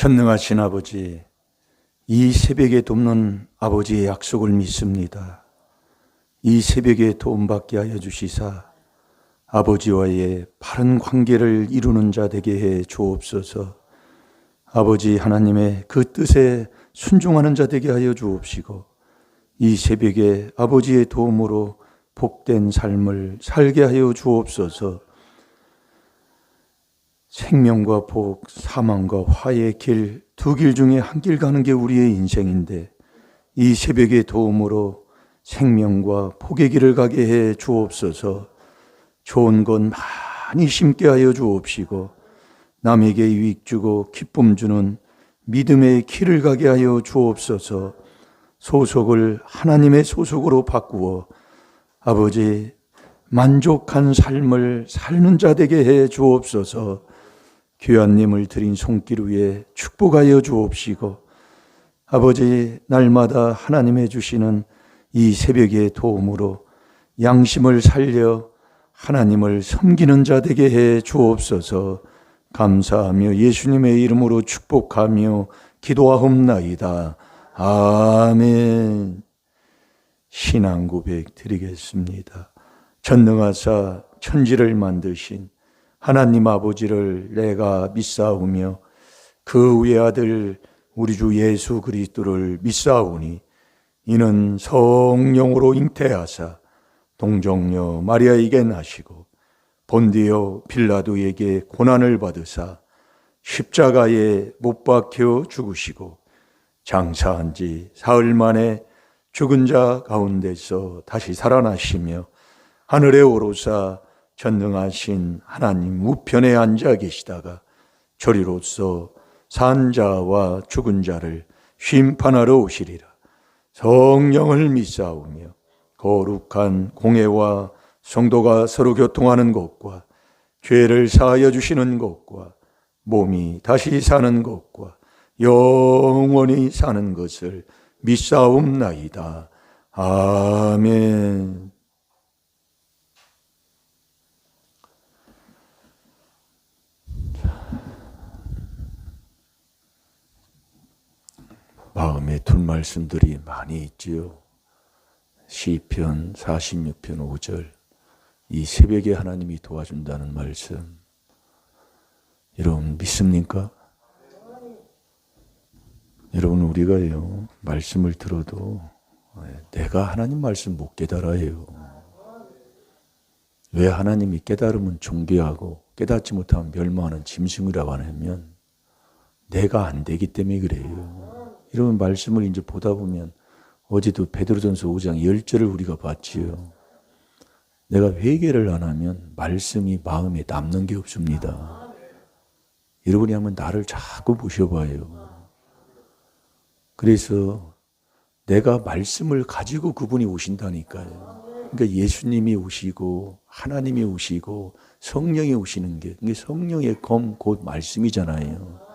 전능하신 아버지, 이 새벽에 돕는 아버지의 약속을 믿습니다. 이 새벽에 도움받게 하여 주시사 아버지와의 바른 관계를 이루는 자 되게 해 주옵소서. 아버지 하나님의 그 뜻에 순종하는 자 되게 하여 주옵시고, 이 새벽에 아버지의 도움으로 복된 삶을 살게 하여 주옵소서. 생명과 복, 사망과 화의 길, 두 길 중에 한 길 가는 게 우리의 인생인데, 이 새벽의 도움으로 생명과 복의 길을 가게 해 주옵소서. 좋은 것 많이 심게 하여 주옵시고, 남에게 유익 주고 기쁨 주는 믿음의 길을 가게 하여 주옵소서. 소속을 하나님의 소속으로 바꾸어 아버지 만족한 삶을 사는 자 되게 해 주옵소서. 귀한님을 드린 손길 위에 축복하여 주옵시고, 아버지 날마다 하나님의 주시는 이 새벽의 도움으로 양심을 살려 하나님을 섬기는 자 되게 해 주옵소서. 감사하며 예수님의 이름으로 축복하며 기도하옵나이다. 아멘. 신앙 고백 드리겠습니다. 전능하사 천지를 만드신 하나님 아버지를 내가 믿사오며 그 외아들 우리 주 예수 그리스도를 믿사오니, 이는 성령으로 잉태하사 동정녀 마리아에게 나시고 본디오 빌라도에게 고난을 받으사 십자가에 못 박혀 죽으시고 장사한 지 사흘 만에 죽은 자 가운데서 다시 살아나시며 하늘에 오르사 전능하신 하나님 우편에 앉아 계시다가 저리로서 산 자와 죽은 자를 심판하러 오시리라. 성령을 믿사오며 거룩한 공회와 성도가 서로 교통하는 것과 죄를 사하여 주시는 것과 몸이 다시 사는 것과 영원히 사는 것을 믿사옵나이다. 아멘. 마음에 둔 말씀들이 많이 있지요. 시편 46편 5절, 이 새벽에 하나님이 도와준다는 말씀, 여러분 믿습니까? 여러분, 우리가요 말씀을 들어도 내가 하나님 말씀 못 깨달아요. 왜 하나님이 깨달으면 존귀하고 깨닫지 못하면 멸망하는 짐승이라고 하냐면 내가 안 되기 때문에 그래요. 이런 말씀을 이제 보다 보면, 어제도 베드로전서 5장 10절을 우리가 봤지요. 내가 회개를 안 하면 말씀이 마음에 남는 게 없습니다. 여러분이 한번 나를 자꾸 보셔봐요. 그래서 내가 말씀을 가지고 그분이 오신다니까요. 그러니까 예수님이 오시고 하나님이 오시고 성령이 오시는 게, 이게 성령의 검 곧 말씀이잖아요.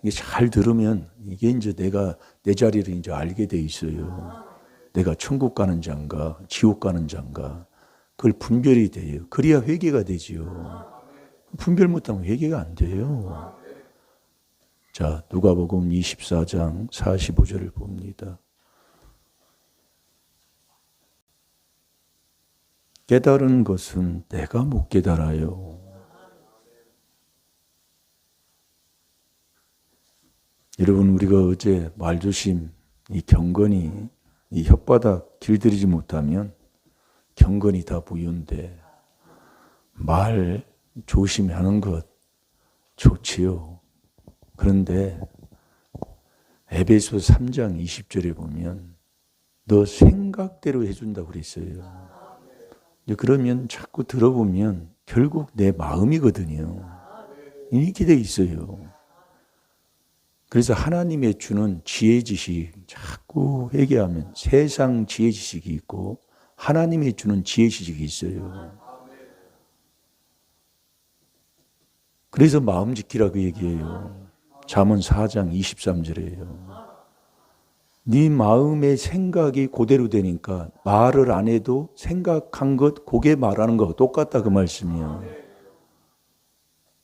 이게 잘 들으면 이게 이제 내가 내 자리를 이제 알게 돼 있어요. 내가 천국 가는 자인가 지옥 가는 자인가 그걸 분별이 돼요. 그래야 회개가 되지요. 분별 못하면 회개가 안 돼요. 자, 누가복음 24장 45절을 봅니다. 깨달은 것은 내가 못 깨달아요. 여러분, 우리가 어제 말조심, 이 경건이, 이 혓바닥 길들이지 못하면 경건이 다 무효인데, 말 조심하는 것 좋지요. 그런데 에베소 3장 20절에 보면 너 생각대로 해준다고 그랬어요. 그러면 자꾸 들어보면 결국 내 마음이거든요. 이렇게 돼 있어요. 그래서 하나님의 주는 지혜 지식 자꾸 회개하면 세상 지혜 지식이 있고 하나님의 주는 지혜 지식이 있어요. 그래서 마음 지키라고 얘기해요. 잠언 4장 23절이에요. 네 마음의 생각이 그대로 되니까 말을 안 해도 생각한 것 그게 말하는 거하고 똑같다 그 말씀이에요.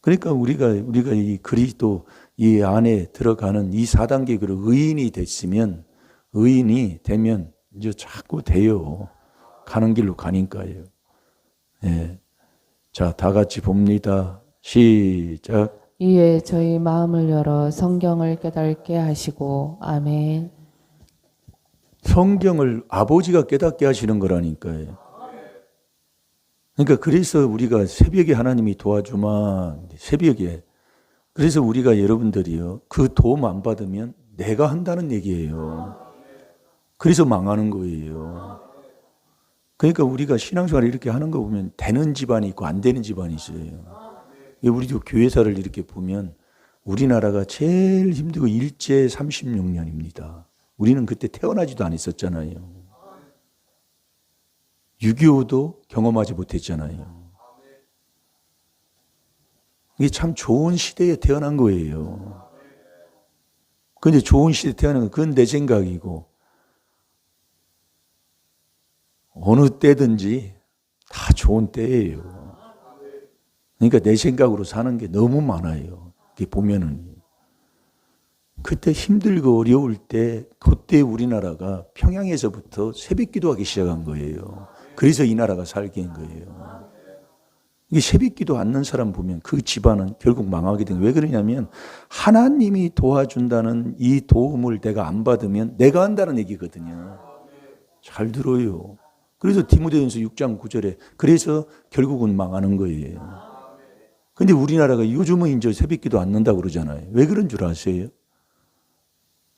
그러니까 우리가 이 그리스도 이 안에 들어가는 이 4단계 그런 의인이 되면 이제 자꾸 돼요. 가는 길로 가니까요. 예. 자, 다 같이 봅니다. 시작. 이에 저희 마음을 열어 성경을 깨닫게 하시고 아멘. 성경을 아버지가 깨닫게 하시는 거라니까요. 그러니까 그래서 우리가 새벽에 하나님이 도와주마. 새벽에. 그래서 우리가 여러분들이요. 그 도움 안 받으면 내가 한다는 얘기예요. 그래서 망하는 거예요. 그러니까 우리가 신앙생활을 이렇게 하는 거 보면 되는 집안이 있고 안 되는 집안이 있어요. 우리도 교회사를 이렇게 보면 우리나라가 제일 힘들고 일제 36년입니다. 우리는 그때 태어나지도 않았었잖아요. 6.25도 경험하지 못했잖아요. 이게 참 좋은 시대에 태어난 거예요. 근데 좋은 시대에 태어난 건 그건 내 생각이고 어느 때든지 다 좋은 때예요. 그러니까 내 생각으로 사는 게 너무 많아요. 이렇게 보면은. 그때 힘들고 어려울 때, 그때 우리나라가 평양에서부터 새벽 기도하기 시작한 거예요. 그래서 이 나라가 살게 된 거예요. 이게 새벽 기도 않는 사람 보면 그 집안은 결국 망하게 된 거예요. 왜 그러냐면 하나님이 도와준다는 이 도움을 내가 안 받으면 내가 한다는 얘기거든요. 잘 들어요. 그래서 디모데전서 6장 9절에 그래서 결국은 망하는 거예요. 근데 우리나라가 요즘은 이제 새벽기도 안 는다고 그러잖아요. 왜 그런 줄 아세요?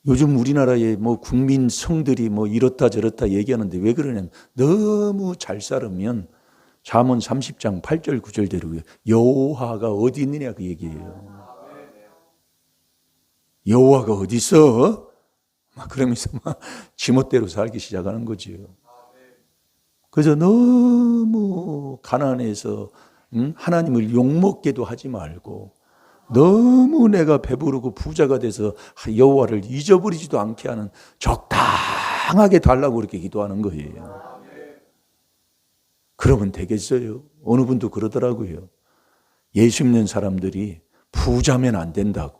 요즘 우리나라의 뭐 국민 성들이 뭐 이렇다 저렇다 얘기하는데 왜 그러냐면 너무 잘 살으면 잠언 30장 8절 9절대로 여호와가 어디 있느냐 그 얘기예요. 여호와가 어디 있어? 막 그러면서 막 지멋대로 살기 시작하는 거죠. 그래서 너무 가난해서 하나님을 욕먹게도 하지 말고 너무 내가 배부르고 부자가 돼서 여호와를 잊어버리지도 않게 하는 적당하게 달라고 그렇게 기도하는 거예요. 그러면 되겠어요? 어느 분도 그러더라고요. 예수 믿는 사람들이 부자면 안 된다고.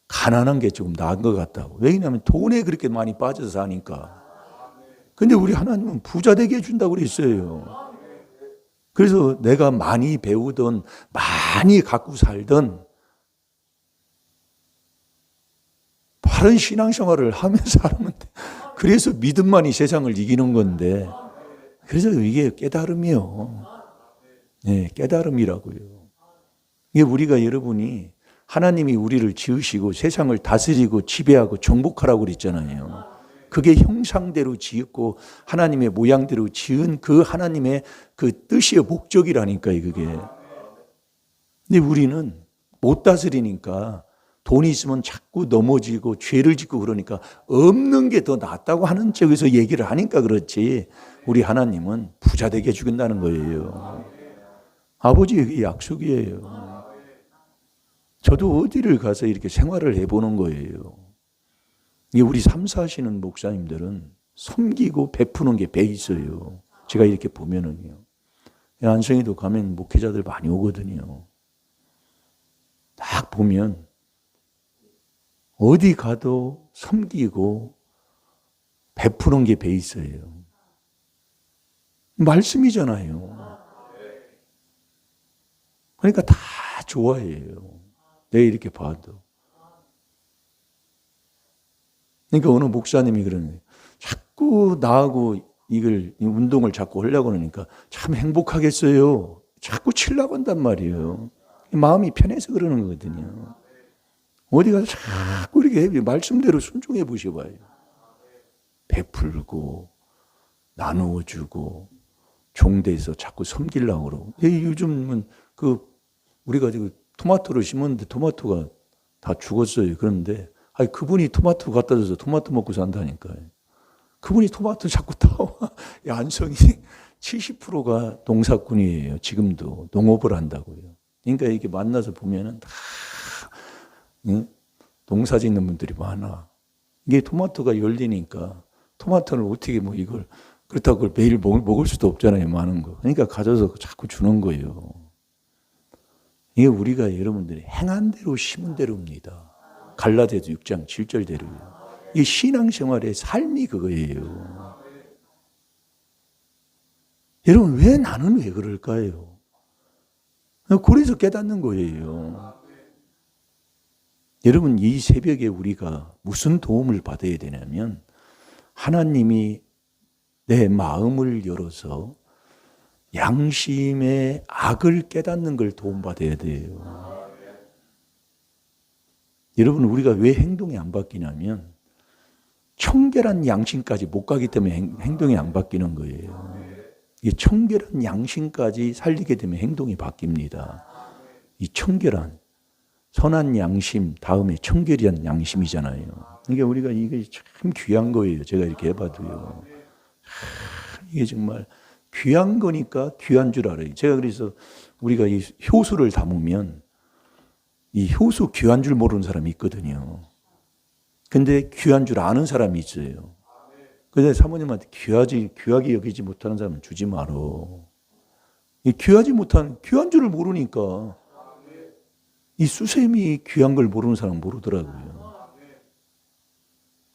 가난한 게 조금 나은 것 같다고. 왜냐하면 돈에 그렇게 많이 빠져서 사니까. 근데 우리 하나님은 부자 되게 해준다고 그랬어요. 그래서 내가 많이 배우든 많이 갖고 살든 바른 신앙생활을 하면서 하면 돼. 그래서 믿음만이 세상을 이기는 건데 그래서 이게 깨달음이요. 네, 깨달음이라고요. 이게 우리가 여러분이 하나님이 우리를 지으시고 세상을 다스리고 지배하고 정복하라고 그랬잖아요. 그게 형상대로 지었고 하나님의 모양대로 지은 그 하나님의 그 뜻이요 목적이라니까요 그게. 근데 우리는 못 다스리니까 돈이 있으면 자꾸 넘어지고 죄를 짓고 그러니까 없는 게 더 낫다고 하는 쪽에서 얘기를 하니까 그렇지 우리 하나님은 부자 되게 해주겠다는 거예요. 아버지의 약속이에요. 저도 어디를 가서 이렇게 생활을 해보는 거예요. 이게 우리 삼사하시는 목사님들은 섬기고 베푸는 게 배 있어요. 제가 이렇게 보면은요. 안성에도 가면 목회자들 많이 오거든요. 딱 보면 어디 가도 섬기고 베푸는 게 배 있어요. 말씀이잖아요. 그러니까 다 좋아해요. 내가 이렇게 봐도. 그러니까 어느 목사님이 그러는 거예요. 자꾸 나하고 이걸 운동을 자꾸 하려고 그러니까 참 행복하겠어요. 자꾸 치려고 한단 말이에요. 마음이 편해서 그러는 거거든요. 어디 가서 자꾸 이렇게 말씀대로 순종해 보셔봐요. 베풀고 나누어주고 종대에서 자꾸 섬기려고 그러고. 요즘은 우리가 지금 토마토를 심었는데 토마토가 다 죽었어요. 그런데 그분이 토마토 갖다 줘서 토마토 먹고 산다니까요. 그분이 토마토 자꾸 따와. 안성이 70%가 농사꾼이에요. 지금도 농업을 한다고요. 그러니까 이렇게 만나서 보면은 다 농사 짓는 분들이 많아. 이게 토마토가 열리니까 토마토를 어떻게 이걸 그렇다고 그걸 매일 먹을 수도 없잖아요. 많은 거. 그러니까 가져서 자꾸 주는 거예요. 이게 우리가 여러분들이 행한 대로 심은 대로입니다. 갈라디아서 6장 7절대로요. 이 신앙생활의 삶이 그거예요. 여러분 왜 나는 왜 그럴까요? 그래서 깨닫는 거예요. 여러분 이 새벽에 우리가 무슨 도움을 받아야 되냐면 하나님이 내 마음을 열어서 양심의 악을 깨닫는 걸 도움받아야 돼요. 여러분 우리가 왜 행동이 안 바뀌냐면 청결한 양심까지 못 가기 때문에 행동이 안 바뀌는 거예요. 이 청결한 양심까지 살리게 되면 행동이 바뀝니다. 이 청결한 선한 양심 다음에 청결한 양심이잖아요. 그러니까 우리가 이게 참 귀한 거예요. 제가 이렇게 해봐도요. 이게 정말 귀한 거니까 귀한 줄 알아요. 제가 그래서 우리가 이 효수를 담으면 이 효수 귀한 줄 모르는 사람이 있거든요. 근데 귀한 줄 아는 사람이 있어요. 그래서 사모님한테 귀하게 여기지 못하는 사람은 주지 말어. 이 귀한 줄을 모르니까 이 수세미 귀한 걸 모르는 사람은 모르더라고요.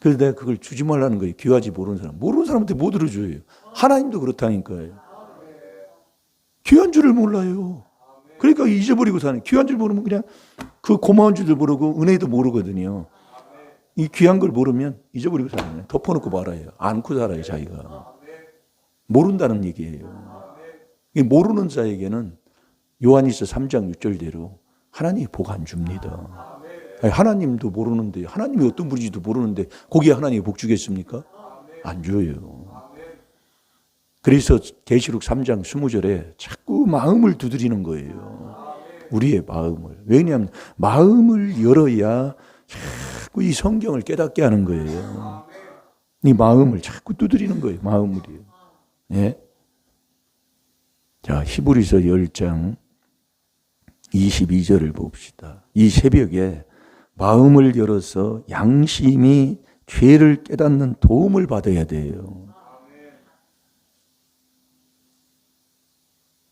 그래서 내가 그걸 주지 말라는 거예요. 귀하지 모르는 사람. 모르는 사람한테 못 들어줘요. 하나님도 그렇다니까요. 귀한 줄을 몰라요. 그러니까 잊어버리고 사는. 귀한 줄 모르면 그냥 그 고마운 줄도 모르고 은혜도 모르거든요. 이 귀한 걸 모르면 잊어버리고 사는 거예요. 덮어놓고 말아요. 안고 살아요, 자기가. 모른다는 얘기예요. 모르는 자에게는 요한일서 3장 6절대로 하나님이 복 안 줍니다. 아니, 하나님도 모르는데, 하나님이 어떤 분인지도 모르는데 거기에 하나님이 복 주겠습니까? 안 줘요. 그래서 계시록 3장 20절에 자꾸 마음을 두드리는 거예요. 우리의 마음을. 왜냐하면 마음을 열어야 자꾸 이 성경을 깨닫게 하는 거예요. 이 마음을 자꾸 두드리는 거예요. 마음을요. 예? 자, 히브리서 10장 22절을 봅시다. 이 새벽에 마음을 열어서 양심이 죄를 깨닫는 도움을 받아야 돼요.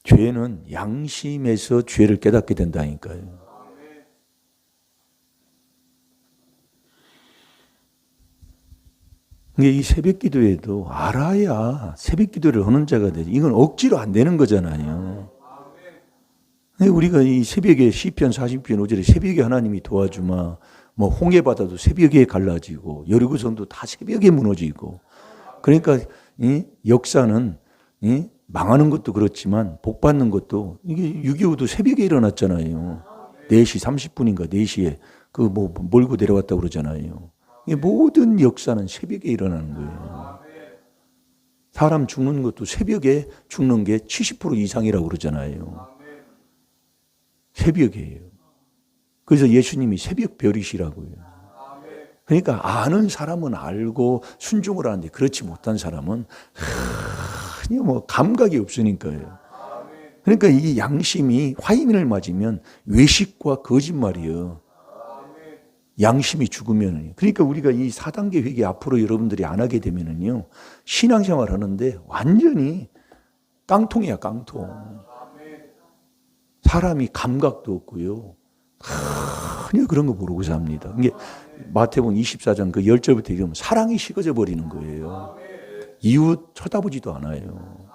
죄는 양심에서 죄를 깨닫게 된다니까요. 이 새벽 기도에도 알아야 새벽 기도를 하는 자가 되지. 이건 억지로 안 되는 거잖아요. 우리가 이 새벽에 시편 40편 5절에 새벽에 하나님이 도와주마. 뭐 홍해 바다도 새벽에 갈라지고 여리고성도 다 새벽에 무너지고. 그러니까 이 역사는 이 망하는 것도 그렇지만 복 받는 것도 이게 6.25도 새벽에 일어났잖아요. 4시 30분인가 4시에 그 뭐 몰고 내려왔다고 그러잖아요. 모든 역사는 새벽에 일어나는 거예요. 사람 죽는 것도 새벽에 죽는 게 70% 이상이라고 그러잖아요. 새벽이에요. 그래서 예수님이 새벽별이시라고요. 그러니까 아는 사람은 알고 순종을 하는데 그렇지 못한 사람은 전혀 뭐 감각이 없으니까요. 그러니까 이 양심이 화인을 맞으면 외식과 거짓말이에요. 양심이 죽으면은. 그러니까 우리가 이 4단계 회개 앞으로 여러분들이 안 하게 되면은요, 신앙생활 하는데 완전히 깡통이야, 깡통. 사람이 감각도 없고요. 전혀 그런 거 모르고 삽니다. 이게 마태복음 24장 그 10절부터 얘기하면 사랑이 식어져 버리는 거예요. 이웃 쳐다보지도 않아요.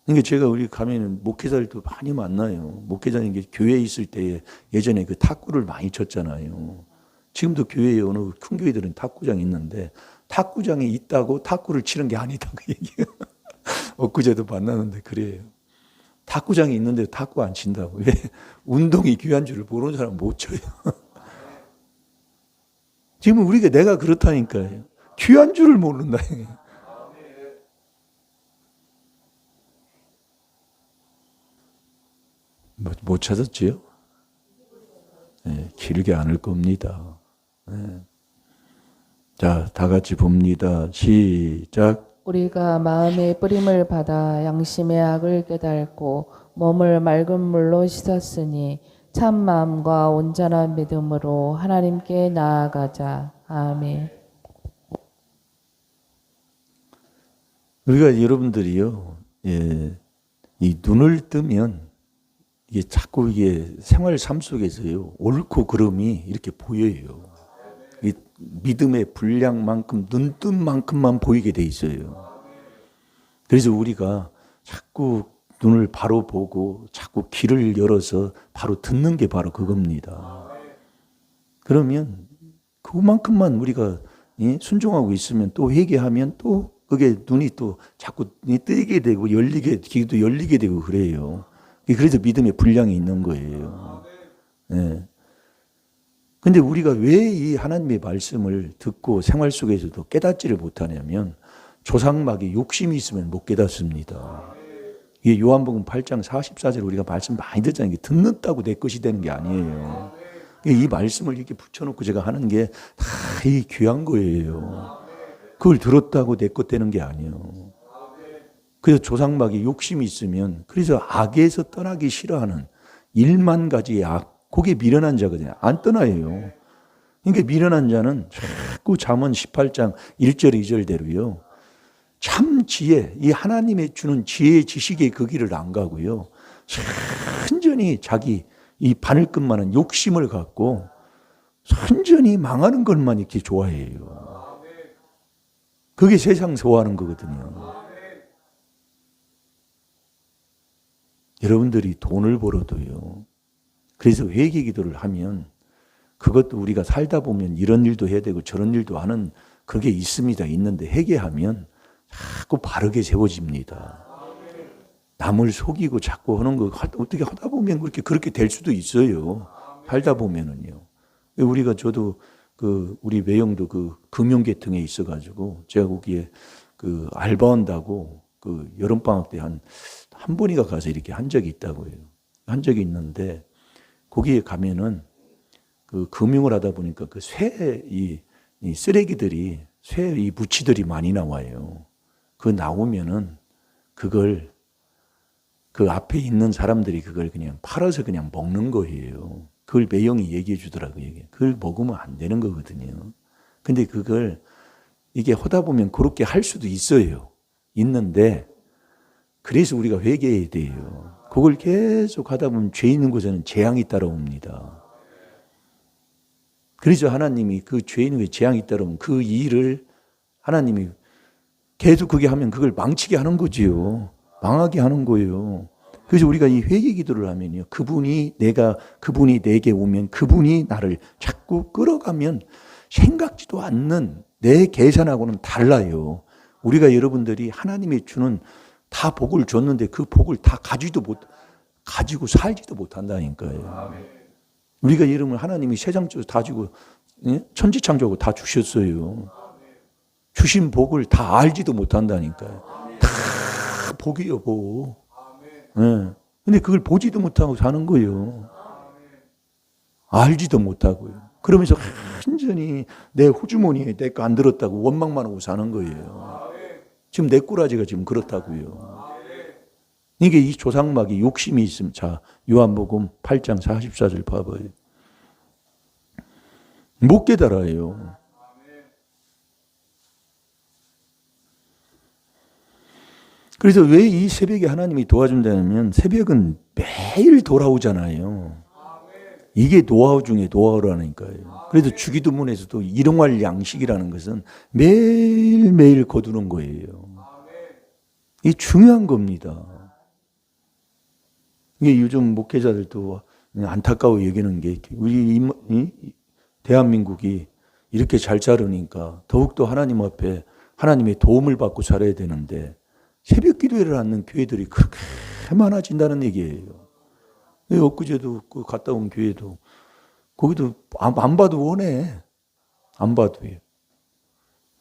그러니까 제가 우리 가면은 목회자들도 많이 만나요. 목회자님 게 교회에 있을 때에 예전에 그 탁구를 많이 쳤잖아요. 지금도 교회에 어느 큰 교회들은 탁구장이 있는데 탁구장이 있다고 탁구를 치는 게 아니다고 얘기해요. 엊그제도 만나는데 그래요. 탁구장이 있는데 탁구 안 친다고. 왜? 운동이 귀한 줄을 모르는 사람은 못 쳐요. 지금 우리가 내가 그렇다니까요. 귀한 줄을 모른다. 못 찾았지요? 네, 길게 않을 겁니다. 네. 자, 다 같이 봅니다. 시작. 우리가 마음의 뿌림을 받아 양심의 악을 깨닫고 몸을 맑은 물로 씻었으니 참 마음과 온전한 믿음으로 하나님께 나아가자. 아멘. 우리가 여러분들이요, 예, 이 눈을 뜨면 이게 자꾸 이게 생활 삶 속에서요, 옳고 그름이 이렇게 보여요. 이 믿음의 분량만큼, 눈뜬 만큼만 보이게 돼 있어요. 그래서 우리가 자꾸 눈을 바로 보고 자꾸 귀를 열어서 바로 듣는 게 바로 그겁니다. 그러면 그만큼만 우리가 순종하고 있으면 또 회개하면 또 그게 눈이 또 자꾸 뜨게 되고 귀도 열리게 되고 그래요. 그래서 믿음의 분량이 있는 거예요. 네. 근데 우리가 왜 이 하나님의 말씀을 듣고 생활 속에서도 깨닫지를 못하냐면 조상막에 욕심이 있으면 못 깨닫습니다. 이게 요한복음 8장 44절 우리가 말씀 많이 듣잖아요. 듣는다고 내 것이 되는 게 아니에요. 이 말씀을 이렇게 붙여놓고 제가 하는 게 다 이 귀한 거예요. 그걸 들었다고 내 것 되는 게 아니에요. 그래서 조상막에 욕심이 있으면 그래서 악에서 떠나기 싫어하는 1만 가지의 악, 그게 미련한 자거든요. 안 떠나요. 그러니까 미련한 자는 자꾸 잠언 18장 1절 2절대로요. 참 지혜, 이 하나님의 주는 지혜의 지식의 그 길을 안 가고요. 천천히 자기 이 바늘끝만한 욕심을 갖고 천천히 망하는 것만 이렇게 좋아해요. 그게 세상 좋아하는 거거든요. 여러분들이 돈을 벌어도요. 그래서 회개 기도를 하면 그것도 우리가 살다 보면 이런 일도 해야 되고 저런 일도 하는 그게 있습니다. 있는데 회개하면 자꾸 바르게 세워집니다. 남을 속이고 자꾸 하는 거 어떻게 하다 보면 그렇게 될 수도 있어요. 살다 보면은요. 우리가 저도 우리 매형도 금융계통에 있어가지고 제가 거기에 알바한다고 여름방학 때 한 번이가 가서 이렇게 한 적이 있다고요. 한 적이 있는데 거기에 가면은 금융을 하다 보니까 이 쓰레기들이 이 무치들이 많이 나와요. 나오면은 그걸 그 앞에 있는 사람들이 그걸 그냥 팔아서 그냥 먹는 거예요. 그걸 매형이 얘기해 주더라고요. 그걸 먹으면 안 되는 거거든요. 근데 그걸 이게 하다 보면 그렇게 할 수도 있어요. 있는데 그래서 우리가 회개해야 돼요. 그걸 계속 하다 보면 죄 있는 곳에는 재앙이 따라옵니다. 그래서 하나님이 그 죄 있는 곳에 재앙이 따라오면 그 일을 하나님이 계속 그게 하면 그걸 망치게 하는 거지요. 망하게 하는 거예요. 그래서 우리가 이 회개 기도를 하면요. 그분이 내게 오면 그분이 나를 자꾸 끌어가면 생각지도 않는 내 계산하고는 달라요. 우리가 여러분들이 하나님이 주는 다 복을 줬는데 그 복을 다 가지고 살지도 못한다니까요. 우리가 여러분 하나님이 세상 다 주고 천지창조하고 다 주셨어요. 주신 복을 다 알지도 못한다니까요. 다 복이요, 복. 네. 근데 그걸 보지도 못하고 사는 거예요. 알지도 못하고요. 그러면서 완전히 내 호주머니에 내 거 안 들었다고 원망만 하고 사는 거예요. 지금 내 꼬라지가 지금 그렇다고요. 이게 이 조상막이 욕심이 있으면, 자, 요한복음 8장 44절 봐봐요. 못 깨달아요. 그래서 왜 이 새벽에 하나님이 도와준다면 새벽은 매일 돌아오잖아요. 이게 노하우 중에 노하우라니까요. 그래서 주기도문에서도 일용할 양식이라는 것은 매일매일 거두는 거예요. 이게 중요한 겁니다. 이게 요즘 목회자들도 안타까워 여기는 게 우리 대한민국이 이렇게 잘 자르니까 더욱더 하나님 앞에 하나님의 도움을 받고 살아야 되는데 새벽 기도회를 하는 교회들이 그렇게 많아진다는 얘기예요. 엊그제도 갔다 온 교회도 거기도 안 봐도 원해. 안 봐도 해요.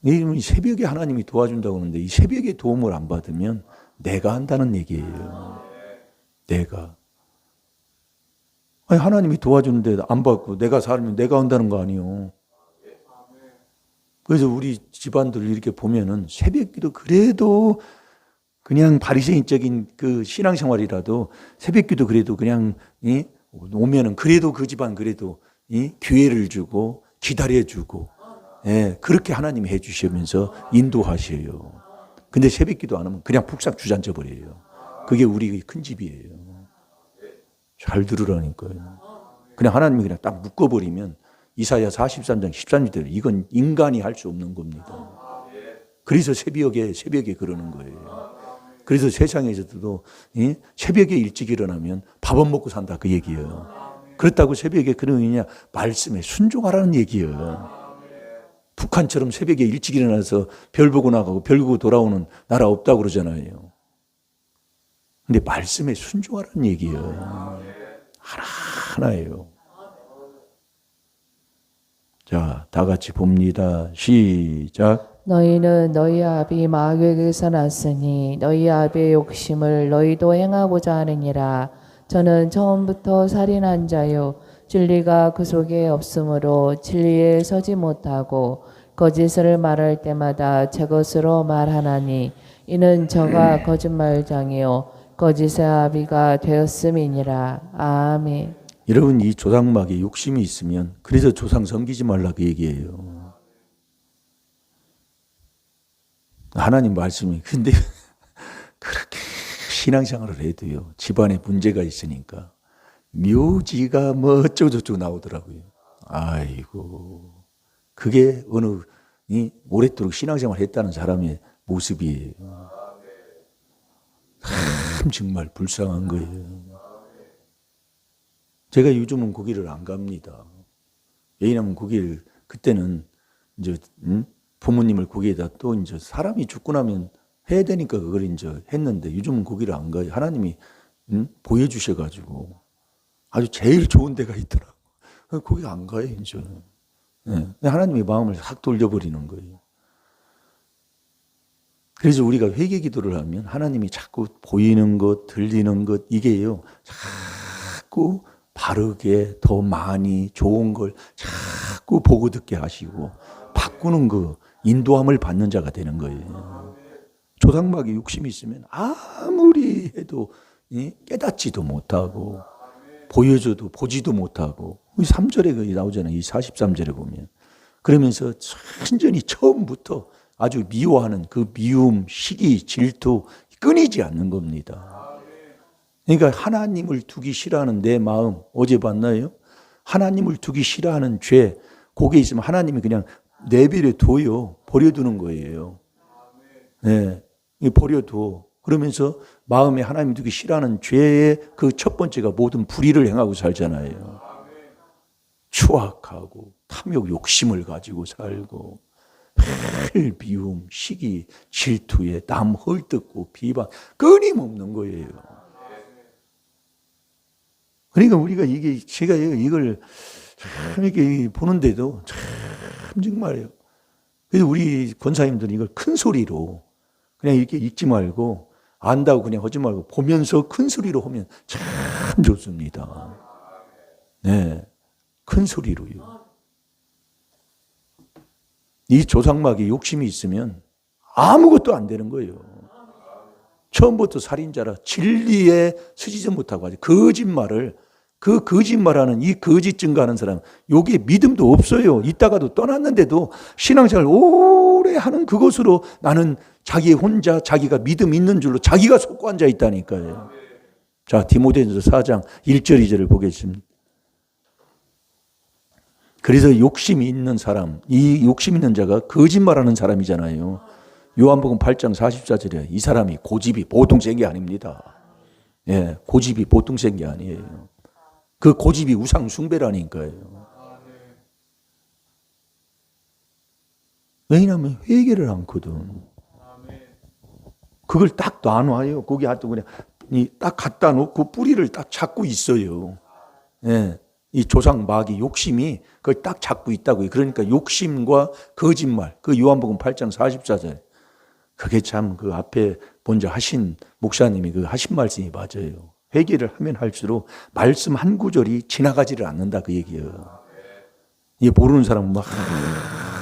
이 새벽에 하나님이 도와준다고 하는데 이 새벽에 도움을 안 받으면 내가 한다는 얘기예요. 내가. 아니, 하나님이 도와주는데 안 받고 내가 살면 내가 한다는 거 아니에요. 그래서 우리 집안들 이렇게 보면은 새벽 기도 그래도 그냥 바리새인적인 그 신앙생활이라도 새벽 기도 그래도 그냥 오면은 그래도 그 집안 그래도 기회를 주고 기다려주고 그렇게 하나님이 해주시면서 인도하셔요. 근데 새벽 기도 안 하면 그냥 푹싹 주저앉아 버려요. 그게 우리 큰 집이에요. 잘 들으라니까요. 그냥 하나님이 그냥 딱 묶어버리면 이사야 43장 13절대로 이건 인간이 할 수 없는 겁니다. 그래서 새벽에 그러는 거예요. 그래서 세상에서도 새벽에 일찍 일어나면 밥은 먹고 산다 그 얘기예요. 그렇다고 새벽에 그러느냐? 말씀에 순종하라는 얘기예요. 북한처럼 새벽에 일찍 일어나서 별 보고 나가고 별 보고 돌아오는 나라 없다고 그러잖아요. 근데 말씀에 순종하라는 얘기예요. 하나하나예요. 자, 다 같이 봅니다. 시작. 너희는 너희 아비 마귀에게서 났으니 너희 아비의 욕심을 너희도 행하고자 하느니라. 저는 처음부터 살인한 자요 진리가 그 속에 없으므로 진리에 서지 못하고 거짓을 말할 때마다 제 것으로 말하나니 이는 저가 거짓말장이요 거짓의 아비가 되었음이니라. 아멘. 여러분 이 조상막에 욕심이 있으면 그래서 조상 섬기지 말라 그 얘기예요. 하나님 말씀이 근데 그렇게 신앙생활을 해도요 집안에 문제가 있으니까 묘지가 뭐 어쩌고저쩌고 나오더라고요. 아이고 그게 어느 오랫도록 신앙생활 했다는 사람의 모습이에요. 참 정말 불쌍한 거예요. 제가 요즘은 거기를 안 갑니다. 왜냐하면 거기를 그때는 이제 부모님을 거기에다 또 이제 사람이 죽고 나면 해야 되니까 그걸 이제 했는데 요즘은 거기를 안 가요. 하나님이 보여주셔가지고 아주 제일 좋은 데가 있더라고. 거기 안 가요 이제. 네. 하나님의 마음을 싹 돌려버리는 거예요. 그래서 우리가 회개 기도를 하면 하나님이 자꾸 보이는 것, 들리는 것 이게요. 자꾸 바르게 더 많이 좋은 걸 자꾸 보고 듣게 하시고 바꾸는 그 인도함을 받는 자가 되는 거예요. 조상막에 욕심이 있으면 아무리 해도 깨닫지도 못하고 보여줘도 보지도 못하고 3절에 나오잖아요. 이 43절에 보면. 그러면서 완전히 처음부터 아주 미워하는 그 미움, 시기, 질투 끊이지 않는 겁니다. 그러니까 하나님을 두기 싫어하는 내 마음 어제 봤나요? 하나님을 두기 싫어하는 죄 거기에 있으면 하나님이 그냥 내버려 둬요. 버려두는 거예요. 네, 버려둬. 그러면서 마음에 하나님 두기 싫어하는 죄의 그 첫 번째가 모든 불의를 행하고 살잖아요. 추악하고 탐욕 욕심을 가지고 살고 늘 미움, 시기, 질투에 남 헐뜯고 비방 끊임없는 거예요. 그러니까 우리가 제가 이걸 참 이렇게 보는데도 참 정말요. 그래서 우리 권사님들은 이걸 큰 소리로 그냥 이렇게 읽지 말고 안다고 그냥 하지 말고 보면서 큰 소리로 하면 참 좋습니다. 네, 큰 소리로요. 이 조상막에 욕심이 있으면 아무것도 안 되는 거예요. 처음부터 살인자라 진리에 서지지 못하고 아주 거짓말을 그 거짓말하는 이 거짓 증거하는 사람 여기에 믿음도 없어요. 있다가도 떠났는데도 신앙생활 오래 하는 그것으로 나는 자기 혼자 자기가 믿음 있는 줄로 자기가 속고 앉아 있다니까요. 자 디모데전서 4장 1절 2절을 보겠습니다. 그래서 욕심이 있는 사람, 이 욕심 있는 자가 거짓말하는 사람이잖아요. 요한복음 8장 44절에 이 사람이 고집이 보통 센 게 아닙니다. 예, 고집이 보통 센 게 아니에요. 그 고집이 우상 숭배라니까요. 왜냐하면 회개를 않거든. 그걸 딱 놔놔요. 거기 하도 그냥 딱 갖다 놓고 뿌리를 딱 잡고 있어요. 예. 이 조상 마귀 욕심이 그걸 딱 잡고 있다고요. 그러니까 욕심과 거짓말, 그 요한복음 8장 44절. 그게 참 그 앞에 먼저 하신 목사님이 그 하신 말씀이 맞아요. 회개를 하면 할수록 말씀 한 구절이 지나가지를 않는다 그 얘기예요. 이 모르는 사람은 막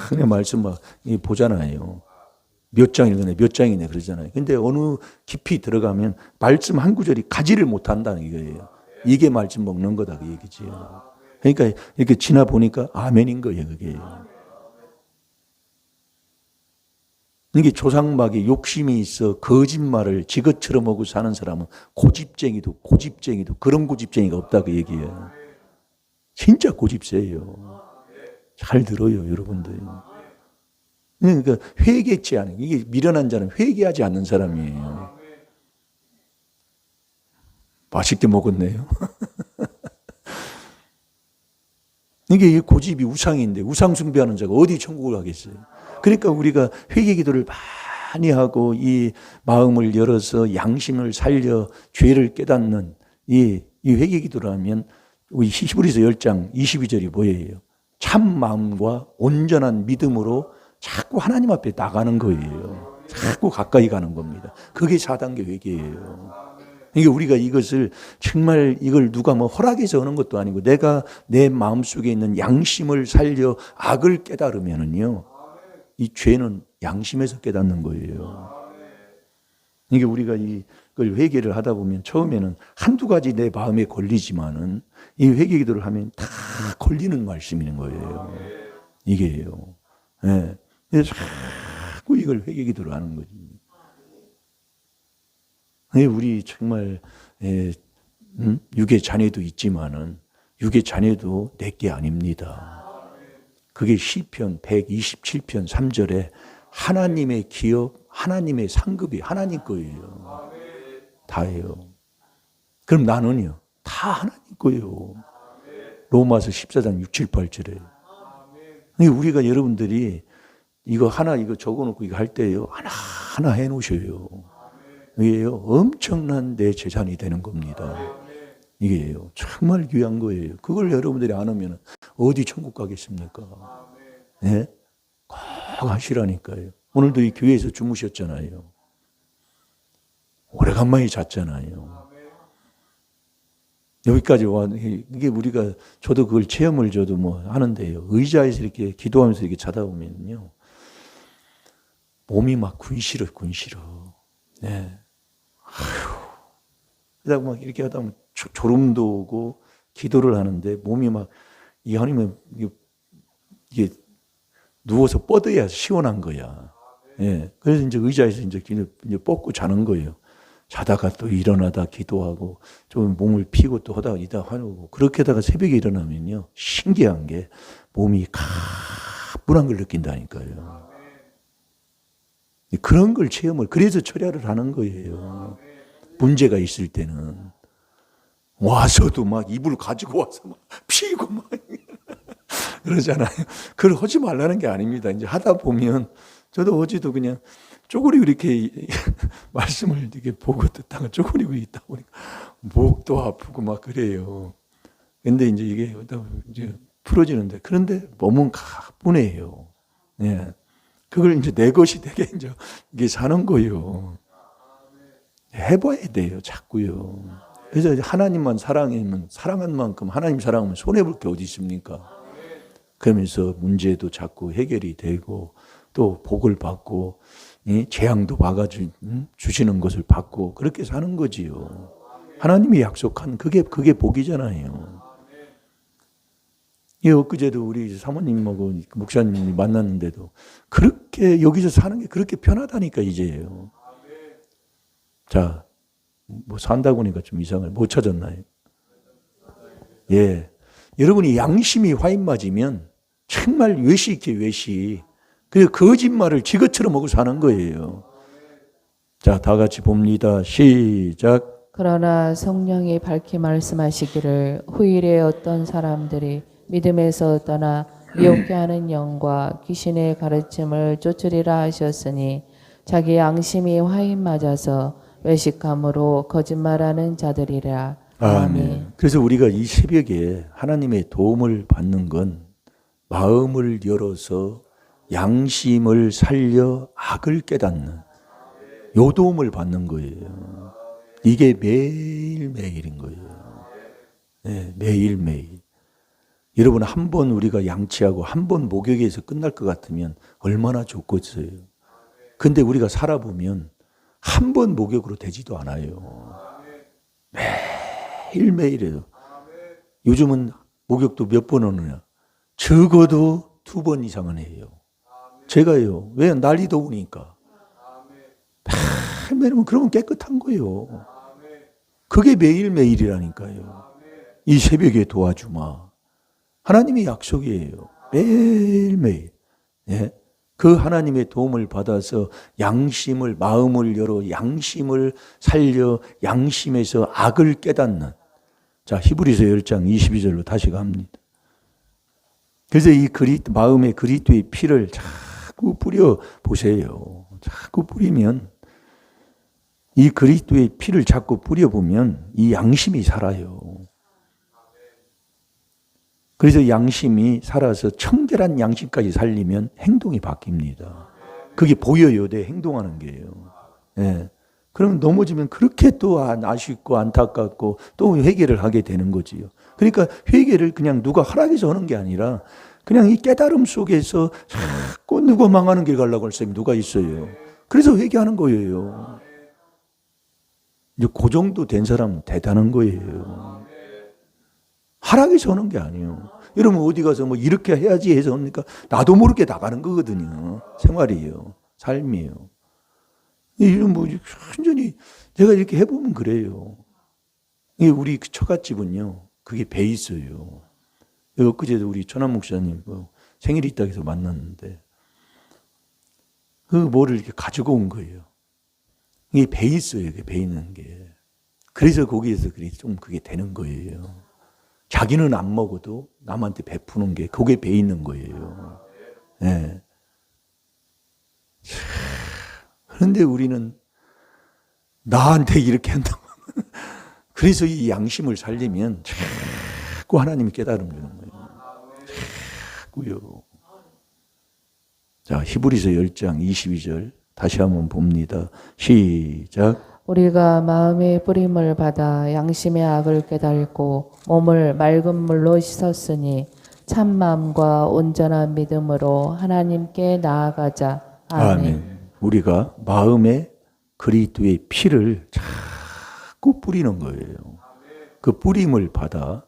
그냥 말씀 막 보잖아요. 몇 장 읽었네, 몇 장이네 그러잖아요. 근데 어느 깊이 들어가면 말씀 한 구절이 가지를 못한다는 이거예요. 이게 말씀 먹는 거다 그 얘기지요. 그러니까 이렇게 지나 보니까 아멘인 거예요, 그게. 이게 조상막에 욕심이 있어 거짓말을 지것처럼 하고 사는 사람은 고집쟁이도 그런 고집쟁이가 없다고 얘기해요. 진짜 고집세요. 잘 들어요, 여러분들. 그러니까 회개치 않은, 이게 미련한 자는 회개하지 않는 사람이에요. 맛있게 먹었네요. 이게 고집이 우상인데 우상 숭배하는 자가 어디 천국을 가겠어요. 그러니까 우리가 회개 기도를 많이 하고 이 마음을 열어서 양심을 살려 죄를 깨닫는 이 회개 기도를 하면 우리 히브리서 10장 22절이 뭐예요? 참 마음과 온전한 믿음으로 자꾸 하나님 앞에 나가는 거예요. 자꾸 가까이 가는 겁니다. 그게 4단계 회개예요. 그러니까 우리가 이것을 정말 이걸 누가 뭐 허락해서 하는 것도 아니고 내가 내 마음속에 있는 양심을 살려 악을 깨달으면은요. 이 죄는 양심에서 깨닫는 거예요. 그러니까 우리가 이걸 회개를 하다 보면 처음에는 한두 가지 내 마음에 걸리지만은 이 회개 기도를 하면 다 걸리는 말씀인 거예요. 이게요. 예. 그래서 자꾸 이걸 회개 기도를 하는 거지. 우리 정말 육의 자녀도 있지만은 육의 자녀도 내게 아닙니다. 그게 시편 127편 3절에 하나님의 기업, 하나님의 상급이 하나님 거예요. 다예요. 그럼 나는요? 다 하나님 거예요. 로마서 14장 6, 7, 8절에. 우리가 여러분들이 이거 적어놓고 이거 할 때요. 하나 해놓으셔요. 이게요. 엄청난 내 재산이 되는 겁니다. 이게요. 정말 귀한 거예요. 그걸 여러분들이 안 하면 어디 천국 가겠습니까? 네? 꼭 하시라니까요. 오늘도 이 교회에서 주무셨잖아요. 오래간만에 잤잖아요. 여기까지 와, 이게 우리가, 저도 그걸 체험을 저도 뭐 하는데요. 의자에서 이렇게 기도하면서 이렇게 자다 보면요. 몸이 막 군시러. 네. 아휴. 그러다 막 이렇게 하다 보면 졸음도 오고 기도를 하는데 몸이 막, 아니면 이게 누워서 뻗어야 시원한 거야. 예. 그래서 이제 의자에서 이제 뻗고 자는 거예요. 자다가 또 일어나다 기도하고 좀 몸을 피고 또 하다가 하고 그렇게 하다가 새벽에 일어나면요. 신기한 게 몸이 가뿐한 걸 느낀다니까요. 그런 걸 그래서 철야를 하는 거예요. 문제가 있을 때는. 와서도 막 이불 가지고 와서 막 피고 막 그러잖아요. 그걸 하지 말라는 게 아닙니다. 이제 하다 보면 저도 어제도 그냥 쪼그리고 이렇게 말씀을 이렇게 보고 듣다가 쪼그리고 있다 보니까 목도 아프고 막 그래요. 근데 이제 이게 이제 풀어지는데 그런데 몸은 가뿐해요. 예. 그걸 이제 내 것이 되게 이제 이게 사는 거예요. 해봐야 돼요, 자꾸요. 그래서 하나님만 사랑하면 사랑한 만큼 하나님 사랑하면 손해 볼 게 어디 있습니까? 그러면서 문제도 자꾸 해결이 되고 또 복을 받고 재앙도 막아주시는 것을 받고 그렇게 사는 거지요. 하나님이 약속한 그게 복이잖아요. 엊그제도 우리 사모님하고 목사님이 만났는데도 그렇게 여기서 사는 게 그렇게 편하다니까 이제요. 자, 뭐 산다고 하니까 좀 이상을 못 찾았나요? 예. 여러분이 양심이 화인 맞으면 정말 외식. 그래서 거짓말을 지것처럼 하고 사는 거예요. 자, 다 같이 봅니다. 시작. 그러나 성령이 밝히 말씀하시기를 후일에 어떤 사람들이 믿음에서 떠나 미혹게 하는 영과 귀신의 가르침을 쫓으리라 하셨으니 자기 양심이 화인 맞아서 외식함으로 거짓말하는 자들이라. 아멘. 그래서 우리가 이 새벽에 하나님의 도움을 받는 건 마음을 열어서 양심을 살려 악을 깨닫는 요 도움을 받는 거예요. 이게 매일매일인 거예요. 네, 매일매일. 여러분 한 번 우리가 양치하고 한 번 목욕에서 끝날 것 같으면 얼마나 좋겠어요. 근데 우리가 살아보면 한 번 목욕으로 되지도 않아요. 매일매일이에요. 요즘은 목욕도 몇 번 하느냐. 적어도 2번 이상은 해요. 제가요. 왜? 날이 더우니까. 매일매일 그러면 깨끗한 거예요. 그게 매일매일이라니까요. 이 새벽에 도와주마. 하나님의 약속이에요. 매일매일. 예? 그 하나님의 도움을 받아서 양심을, 마음을 열어 양심을 살려 양심에서 악을 깨닫는. 자, 히브리서 10장 22절로 다시 갑니다. 그래서 이 마음의 그리스도의 피를 자꾸 뿌려 보세요. 자꾸 뿌리면, 이 그리스도의 피를 자꾸 뿌려보면 이 양심이 살아요. 그래서 양심이 살아서 청결한 양심까지 살리면 행동이 바뀝니다. 그게 보여요. 내 행동하는 게요. 예. 그러면 넘어지면 그렇게 또 아쉽고 안타깝고 또 회개를 하게 되는 거지요. 그러니까 회개를 그냥 누가 허락해서 하는 게 아니라 그냥 이 깨달음 속에서 자꾸 누가 망하는 길 가려고 할 사람이 누가 있어요. 그래서 회개하는 거예요. 이제 그 정도 된 사람은 대단한 거예요. 하락해서 하는 게 아니에요. 여러분 어디 가서 뭐 이렇게 해야지 해서 합니까? 나도 모르게 나가는 거거든요. 생활이에요. 삶이에요. 이런 뭐 완전히 제가 이렇게 해보면 그래요. 우리 처갓집은요. 그게 배 있어요. 엊그제도 우리 천안 목사님 생일이 있다고 해서 만났는데 그 뭐를 이렇게 가지고 온 거예요. 이게 배 있어요. 배 있는 게. 그래서 거기에서 좀 그게 되는 거예요. 자기는 안 먹어도 남한테 베푸는 게 그게 배 있는 거예요. 네. 그런데 우리는 나한테 이렇게 한다고. 그래서 이 양심을 살리면 자꾸 하나님이 깨달음 주는 거예요. 자꾸요. 자, 히브리서 10장 22절 다시 한번 봅니다. 시작. 우리가 마음의 뿌림을 받아 양심의 악을 깨달고 몸을 맑은 물로 씻었으니 참 마음과 온전한 믿음으로 하나님께 나아가자. 아멘. 우리가 마음에 그리스도의 피를 자꾸 뿌리는 거예요. 그 뿌림을 받아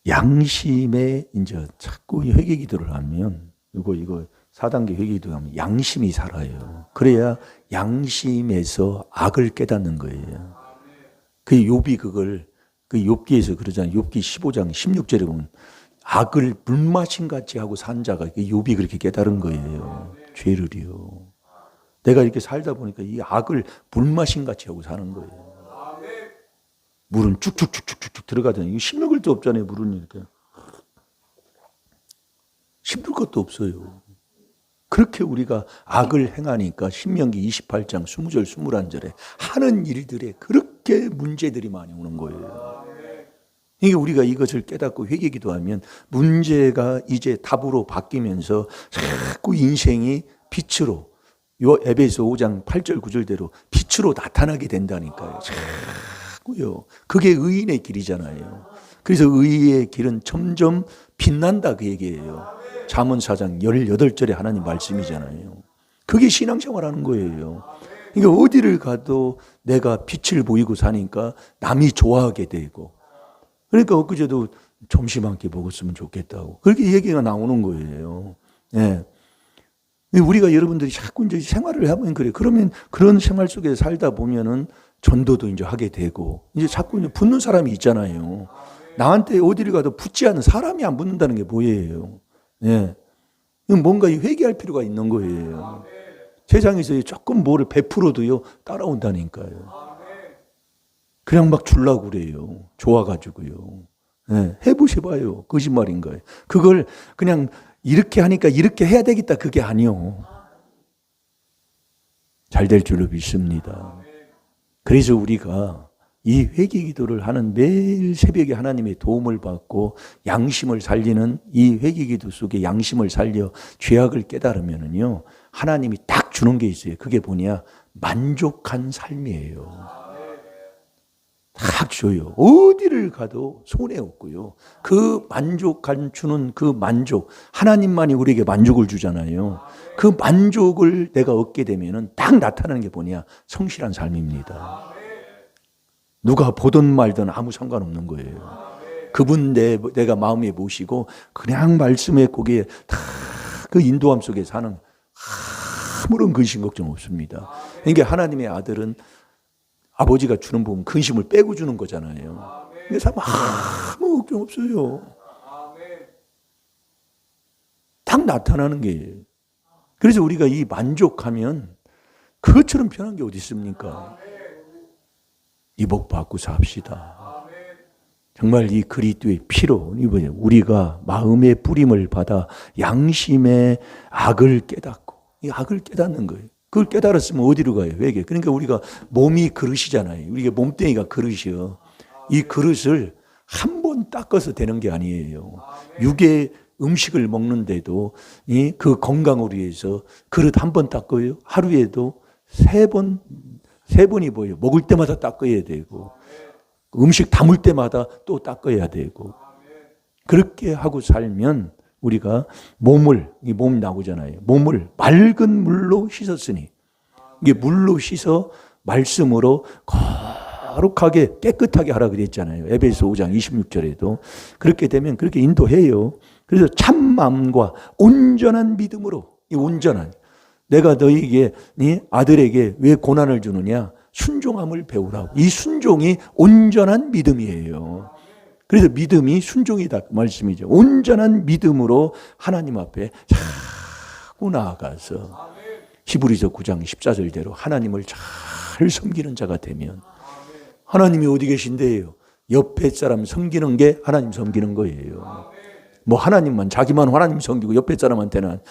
양심에 이제 자꾸 회개 기도를 하면 이거 4단계 회개 기도하면 양심이 살아요. 그래야 양심에서 악을 깨닫는 거예요. 그 욥이 그걸 그 욥기에서 그러잖아요. 욥기 15장 16절에 보면 악을 물마신 같이 하고 산 자가 욥이 그렇게 깨달은 거예요. 죄를요. 내가 이렇게 살다 보니까 이 악을 물마신 같이 하고 사는 거예요. 물은 쭉쭉쭉쭉쭉 들어가더니 이거 씹는 것도 없잖아요. 물은 이렇게 씹을 것도 없어요. 그렇게 우리가 악을 행하니까 신명기 28장 20절 21절에 하는 일들에 그렇게 문제들이 많이 오는 거예요. 이게 우리가 이것을 깨닫고 회개 기도하면 문제가 이제 답으로 바뀌면서 자꾸 인생이 빛으로 요 에베소 5장 8절 9절대로 빛으로 나타나게 된다니까요. 자꾸요. 그게 의인의 길이잖아요. 그래서 의의 길은 점점 빛난다 그 얘기예요. 잠언 4장 18절에 하나님 말씀이잖아요. 그게 신앙생활하는 거예요. 그러니까 어디를 가도 내가 빛을 보이고 사니까 남이 좋아하게 되고. 그러니까 엊그제도 점심 한 끼 먹었으면 좋겠다고. 그렇게 얘기가 나오는 거예요. 예. 우리가 여러분들이 자꾸 이제 생활을 하면 그래. 그러면 그런 생활 속에 살다 보면은 전도도 이제 하게 되고 이제 자꾸 이제 붙는 사람이 있잖아요. 나한테 어디를 가도 붙지 않는 사람이 안 붙는다는 게 뭐예요? 예. 뭔가 회개할 필요가 있는 거예요. 세상에서 조금 뭐를 베풀어도요, 따라온다니까요. 그냥 막 주려고 그래요. 좋아가지고요. 예. 해보셔봐요. 거짓말인가요? 그걸 그냥 이렇게 하니까 이렇게 해야 되겠다. 그게 아니요. 잘 될 줄로 믿습니다. 그래서 우리가 이 회개 기도를 하는 매일 새벽에 하나님의 도움을 받고 양심을 살리는 이 회개 기도 속에 양심을 살려 죄악을 깨달으면은요, 하나님이 딱 주는 게 있어요. 그게 뭐냐? 만족한 삶이에요. 딱 줘요. 어디를 가도 손해 없고요. 그 만족한 주는 그 만족, 하나님만이 우리에게 만족을 주잖아요. 그 만족을 내가 얻게 되면은 딱 나타나는 게 뭐냐? 성실한 삶입니다. 누가 보든 말든 아무 상관없는 거예요. 그분 내가 마음에 모시고 그냥 말씀의 고개 다 그 인도함 속에 사는 아무런 근심 걱정 없습니다. 그러니까 하나님의 아들은 아버지가 주는 부분 근심을 빼고 주는 거잖아요. 그래서 아무 걱정 없어요. 딱 나타나는 게. 그래서 우리가 이 만족하면 그것처럼 편한 게 어디 있습니까? 이 복 받고 삽시다. 정말 이 그리스도의 피로 우리가 마음의 뿌림을 받아 양심의 악을 깨닫고, 이 악을 깨닫는 거예요. 그걸 깨달았으면 어디로 가요? 회개. 그러니까 우리가 몸이 그릇이잖아요. 우리가 몸뚱이가 그릇이요. 이 그릇을 한 번 닦아서 되는 게 아니에요. 육의 음식을 먹는데도 그 건강을 위해서 그릇 한 번 닦아요. 하루에도 세 번이 뭐예요? 먹을 때마다 닦아야 되고, 음식 담을 때마다 또 닦아야 되고, 그렇게 하고 살면 우리가 몸 나오잖아요. 몸을 맑은 물로 씻었으니, 이게 물로 씻어 말씀으로 거룩하게 깨끗하게 하라 그랬잖아요. 에베소 5장 26절에도. 그렇게 되면 그렇게 인도해요. 그래서 참 마음과 온전한 믿음으로, 이 온전한, 내가 너희에게, 네 아들에게 왜 고난을 주느냐? 순종함을 배우라고. 이 순종이 온전한 믿음이에요. 그래서 믿음이 순종이다 그 말씀이죠. 온전한 믿음으로 하나님 앞에 자꾸 나아가서 히브리서 9장 14절대로 하나님을 잘 섬기는 자가 되면, 하나님이 어디 계신데요? 옆에 사람 섬기는 게 하나님 섬기는 거예요. 뭐 하나님만, 자기만 하나님 섬기고 옆에 사람한테는.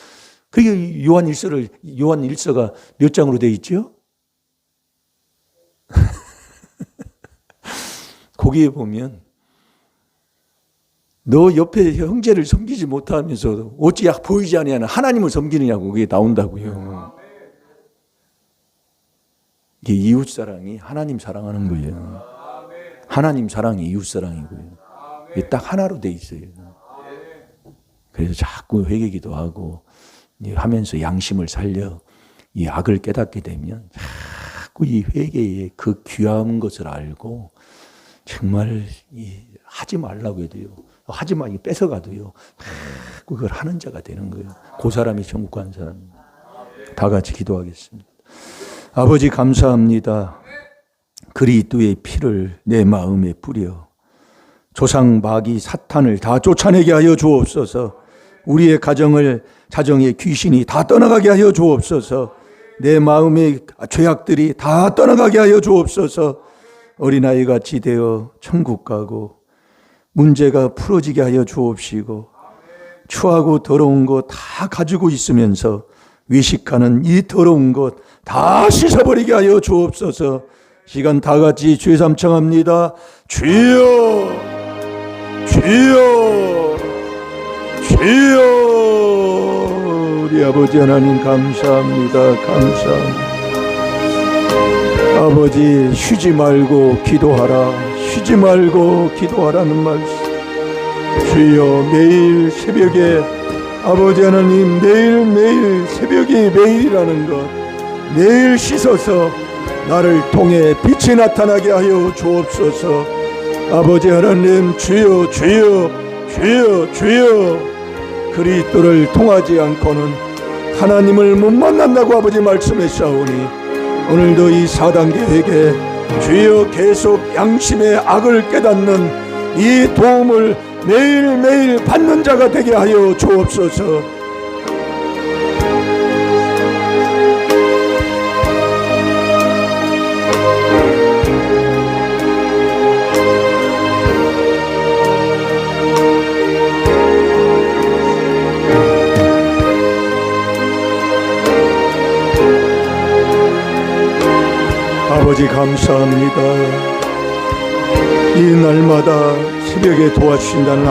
그게 요한 1서가 몇 장으로 되어 있죠? 거기에 보면 너 옆에 형제를 섬기지 못하면서 어찌 보이지 아니하는 하나님을 섬기느냐고 그게 나온다고요. 이게 이웃사랑이 하나님 사랑하는 거예요. 하나님 사랑이 이웃사랑이고요. 이게 딱 하나로 돼 있어요. 그래서 자꾸 회개기도 하고 하면서 양심을 살려 이 악을 깨닫게 되면 자꾸 이 회개의 그 귀한 것을 알고 정말 하지 말라고 해도요. 하지 마, 뺏어가도요. 그걸 하는 자가 되는 거예요. 그 사람이 천국 간 사람. 다 같이 기도하겠습니다. 아버지 감사합니다. 그리스도의 피를 내 마음에 뿌려 조상 마귀 사탄을 다 쫓아내게 하여 주옵소서. 우리의 자정의 귀신이 다 떠나가게 하여 주옵소서. 내 마음의 죄악들이 다 떠나가게 하여 주옵소서. 어린아이같이 되어 천국 가고 문제가 풀어지게 하여 주옵시고, 추하고 더러운 것 다 가지고 있으면서 외식하는 이 더러운 것 다 씻어버리게 하여 주옵소서. 시간 다 같이 주의 삼청합니다. 주여, 주여, 주여. 우리 아버지 하나님 감사합니다. 감사합니다. 아버지 쉬지 말고 기도하라. 쉬지 말고 기도하라는 말씀. 주여, 매일 새벽에 아버지 하나님, 매일매일 새벽이 매일이라는 것 매일 씻어서 나를 통해 빛이 나타나게 하여 주옵소서. 아버지 하나님, 주여, 주여, 주여, 주여. 그리스도를 통하지 않고는 하나님을 못 만난다고 아버지 말씀하셨사오니, 오늘도 이 4단계에게 주여 계속 양심의 악을 깨닫는 이 도움을 매일매일 받는 자가 되게 하여 주옵소서. 아버지 감사합니다. 이 날마다 새벽에 도와주신다는